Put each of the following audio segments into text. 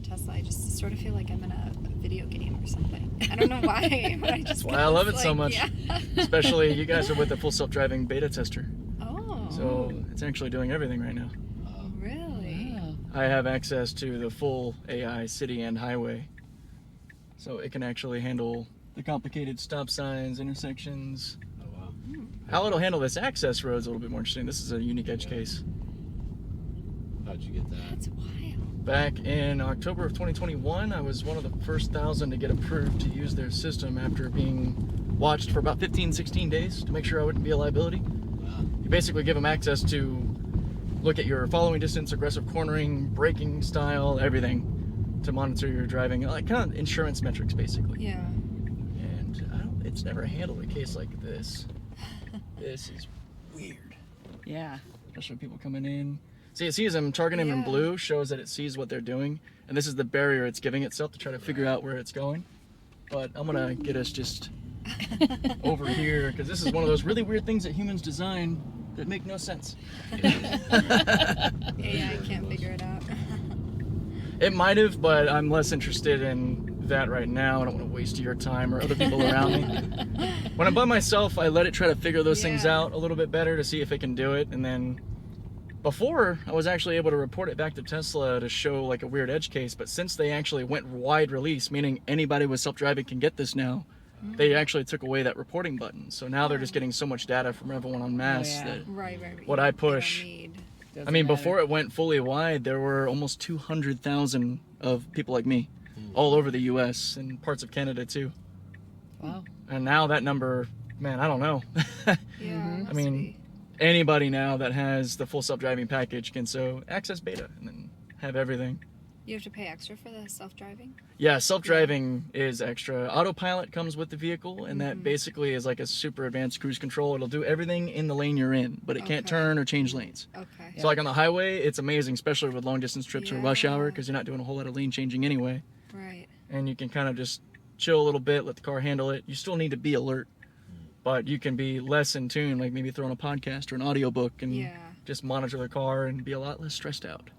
Tesla, I just sort of feel like I'm in a video game or something. I don't know why, but I just. That's why I love it so much. Yeah. Especially you guys are with the full self-driving beta tester. Oh. So it's actually doing everything right now. Really? Yeah. I have access to the full AI city and highway. So it can actually handle the complicated stop signs, intersections. Oh, wow. How it'll handle this access road is a little bit more interesting. This is a unique edge case. How'd you get that? That's wild. Back in October of 2021, I was one of the first 1,000 to get approved to use their system after being watched for about 15, 16 days to make sure I wouldn't be a liability. Wow. You basically give them access to look at your following distance, aggressive cornering, braking style, everything to monitor your driving, like kind of insurance metrics basically. Yeah. And it's never handled a case like this. This is weird. Yeah. Especially people coming in. See, it sees them, targeting them in blue shows that it sees what they're doing. And this is the barrier it's giving itself to try to figure out where it's going. But I'm gonna get us just over here, because this is one of those really weird things that humans design that make no sense. AI can't figure it out. It might have, but I'm less interested in that right now. I don't want to waste your time or other people around me. When I'm by myself, I let it try to figure those things out a little bit better to see if it can do it. And then before, I was actually able to report it back to Tesla to show like a weird edge case. But since they actually went wide release, meaning anybody with self-driving can get this now, they actually took away that reporting button. So now they're just getting so much data from everyone en masse that Right. what I push. Doesn't I mean, matter. before it went fully wide, there were almost 200,000 of people like me all over the U.S. and parts of Canada too. Wow. And now that number, man, I don't know. Yeah. I mean, anybody now that has the full self-driving package can access beta and then have everything. You have to pay extra for the self-driving? Yeah, self-driving is extra. Autopilot comes with the vehicle, and that basically is like a super advanced cruise control. It'll do everything in the lane you're in, but it can't turn or change lanes. Okay. So like on the highway, it's amazing, especially with long distance trips or rush hour, Yeah. because you're not doing a whole lot of lane changing anyway. Right. And you can kind of just chill a little bit, let the car handle it. You still need to be alert, but you can be less in tune, like maybe throw on a podcast or an audiobook and just monitor the car and be a lot less stressed out.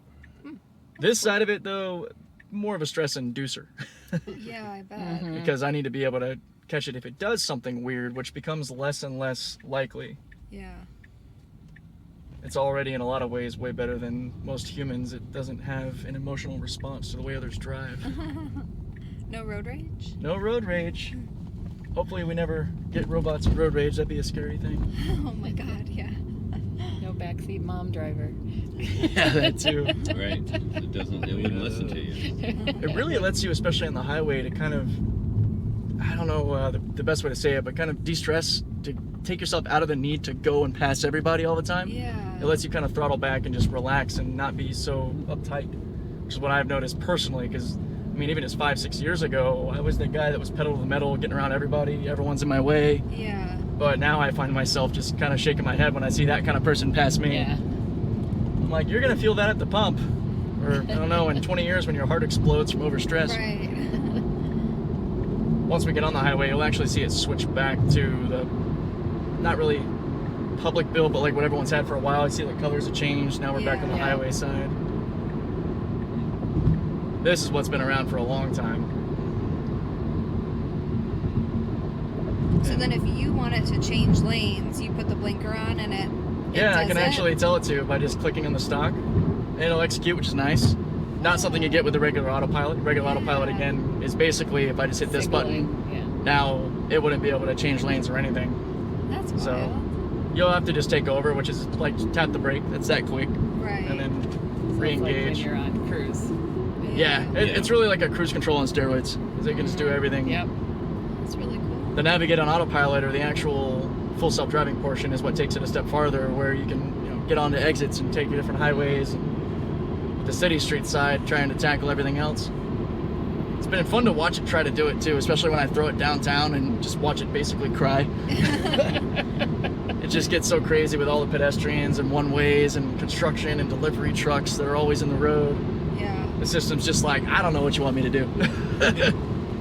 This side of it, though, more of a stress inducer. Yeah, I bet. Because I need to be able to catch it if it does something weird, which becomes less and less likely. Yeah. It's already in a lot of ways way better than most humans. It doesn't have an emotional response to the way others drive. No road rage? No road rage. Hopefully we never get robots with road rage. That'd be a scary thing. Oh my god, yeah. No backseat mom driver. Yeah, that too. Right. It wouldn't listen to you. It really lets you, especially on the highway, to kind of, I don't know the best way to say it, but kind of de-stress, to take yourself out of the need to go and pass everybody all the time. Yeah. It lets you kind of throttle back and just relax and not be so uptight, which is what I've noticed personally, because I mean, even just 5-6 years ago, I was the guy that was pedal to the metal, getting around everybody, everyone's in my way. Yeah. But now I find myself just kind of shaking my head when I see that kind of person pass me. Yeah. I'm like, you're gonna feel that at the pump, or I don't know, in 20 years when your heart explodes from overstress. Right. Once we get on the highway, you'll actually see it switch back to the, not really public build, but like what everyone's had for a while. I see the colors have changed. Now we're back on the highway side. This is what's been around for a long time. So then if you want it to change lanes, you put the blinker on and it Yeah, I can does it? actually tell it to by just clicking on the stock. And it'll execute, which is nice. Not something you get with the regular autopilot. Regular autopilot, again, is basically if I just hit this button, now it wouldn't be able to change lanes or anything. That's wild. So you'll have to just take over, which is like tap the brake. That's that quick. Right. And then Like re-engage. when you're on cruise. Yeah, it's really like a cruise control on steroids. Because it can just do everything. Yep. That's really cool. The navigate on autopilot, or the actual full self-driving portion, is what takes it a step farther, where you can get onto exits and take different highways. And the city street side, trying to tackle everything else. It's been fun to watch it try to do it too, especially when I throw it downtown and just watch it basically cry. It just gets so crazy with all the pedestrians and one-ways and construction and delivery trucks that are always in the road. Yeah. The system's just like, I don't know what you want me to do.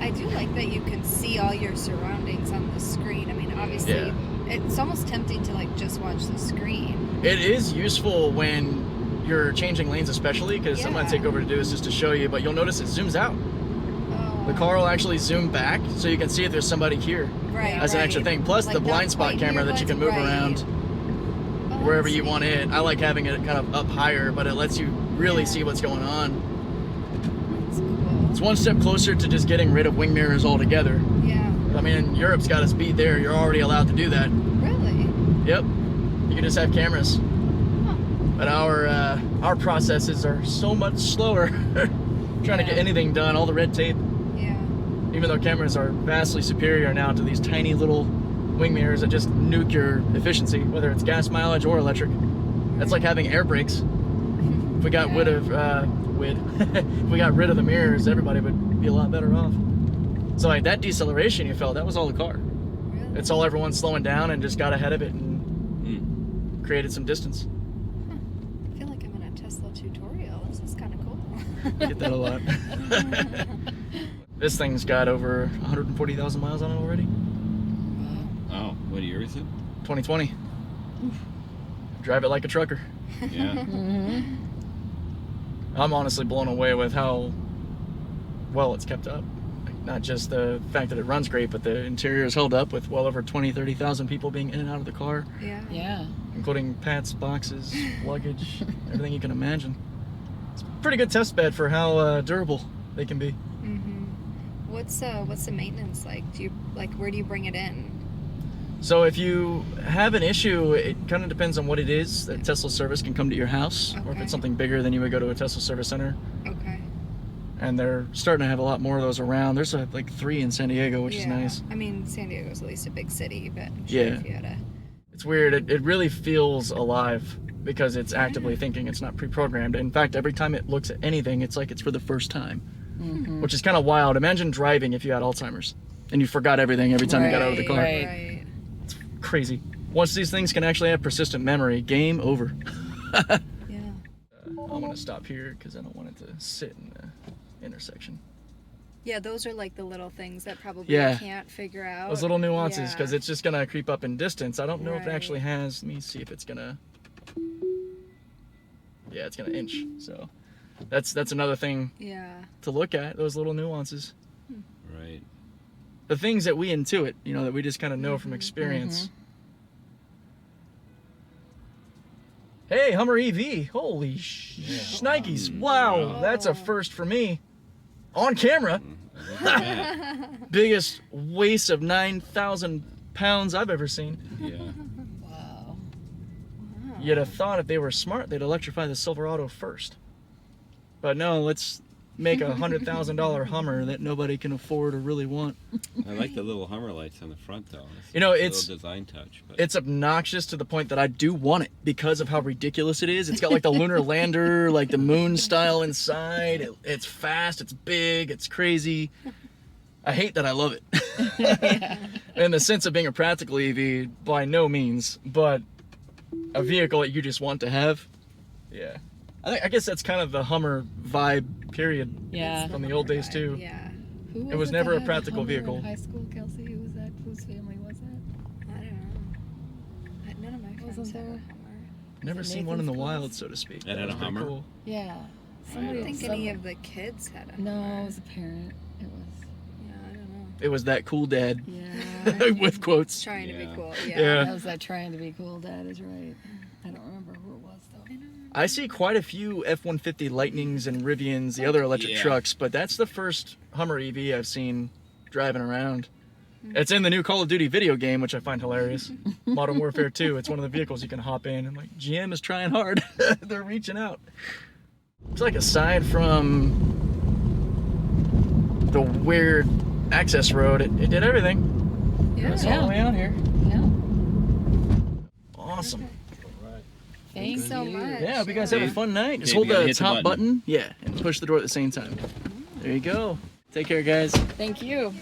I do like that you can see all your surroundings on the screen. I mean, obviously, it's almost tempting to like just watch the screen. It is useful when you're changing lanes especially, because I'm going to take over to do this just to show you, but you'll notice it zooms out. Oh. The car will actually zoom back so you can see if there's somebody here Right. as an extra thing. Plus Like the blind not spot quite camera near that you can what's move right. around Oh, wherever that's you want neat. it. I like having it kind of up higher, but it lets you really Yeah. see what's going on. That's cool. It's one step closer to just getting rid of wing mirrors altogether. Yeah. I mean, Europe's got a speed there. You're already allowed to do that. Really? Yep. You can just have cameras. Huh. But our processes are so much slower trying to get anything done, all the red tape. Yeah. Even though cameras are vastly superior now to these tiny little wing mirrors that just nuke your efficiency, whether it's gas mileage or electric. That's like having air brakes. If we got rid of if we got rid of the mirrors, everybody would be a lot better off. So like that deceleration you felt, that was all the car. Really? It's all everyone slowing down and just got ahead of it and created some distance. I feel like I'm in a Tesla tutorial. This is kind of cool. Get that a lot. This thing's got over 140,000 miles on it already. Oh, what year is it? 2020. Drive it like a trucker. Yeah. Mm-hmm. I'm honestly blown away with how well it's kept up. Like, not just the fact that it runs great, but the interior is held up with well over 30,000 people being in and out of the car, Yeah. Yeah. including pats, boxes, luggage, everything you can imagine. It's a pretty good test bed for how durable they can be. Mhm. What's the maintenance like? Do you where do you bring it in? So if you have an issue, it kind of depends on what it is. That Tesla service can come to your house, or if Okay. it's something bigger, then you would go to a Tesla service center. Okay. And they're starting to have a lot more of those around. There's like 3 in San Diego, which is nice. I mean, San Diego's at least a big city, but I'm sure Yeah. if you had a It's weird. It really feels alive because it's actively thinking. It's not pre-programmed. In fact, every time it looks at anything, it's like it's for the first time, Mm-hmm. which is kind of wild. Imagine driving if you had Alzheimer's and you forgot everything every time you got out of the car. Right. Right. Crazy. Once these things can actually have persistent memory, game over. Yeah. I'm gonna stop here because I don't want it to sit in the intersection. Yeah, those are like the little things that probably Yeah. you can't figure out. Those little nuances, Yeah. because it's just gonna creep up in distance. I don't know if it Right. actually has. Let me see if it's gonna. Yeah, it's gonna inch. So that's another thing Yeah. to look at. Those little nuances, Right. the things that we intuit, that we just kind of know from experience. Hey, Hummer EV! Holy shnikes! Wow, that's a first for me. On camera. Look at that. Biggest waste of 9,000 pounds I've ever seen. Yeah. Wow. You'd have thought if they were smart, they'd electrify the Silverado first. But no, let's make a $100,000 Hummer that nobody can afford or really want. I like the little Hummer lights on the front though. You know, a it's- little design touch. But It's obnoxious to the point that I do want it because of how ridiculous it is. It's got like the lunar lander, like the moon style inside. It's fast, it's big, it's crazy. I hate that I love it. In the sense of being a practical EV, by no means, but a vehicle that you just want to have. Yeah. I guess that's kind of the Hummer vibe, period. Yeah. From the old days, too. Yeah. Who It was it never that a had practical Hummer vehicle. In high school, Kelsey. Who was that? Whose family was that? I don't know. None of my friends Wasn't have a there? Hummer. Never it seen one in the Nathan's wild, Class? so to speak. That had was a pretty Hummer? cool. Yeah. I don't think any of the kids had a No, Hummer. it was a parent. It was. Yeah, I don't know. It was that cool dad. Yeah. With quotes. Trying to be Yeah. cool. Yeah. Yeah. That was that trying to be cool dad is right. I don't remember who it was though. I see quite a few F-150 Lightnings and Rivians, the other electric Yeah. trucks, but that's the first Hummer EV I've seen driving around. It's in the new Call of Duty video game, which I find hilarious. Modern Warfare 2, it's one of the vehicles you can hop in, and like, GM is trying hard. They're reaching out. It's like aside from the weird access road, it did everything. Yeah. It's all the way out here. Yeah. Awesome. Thank Thanks so you. much. Yeah, hope you guys have a fun night. Just Okay, hold we gotta the hit the top button. button. Yeah, and push the door at the same time. There you go. Take care, guys. Thank you.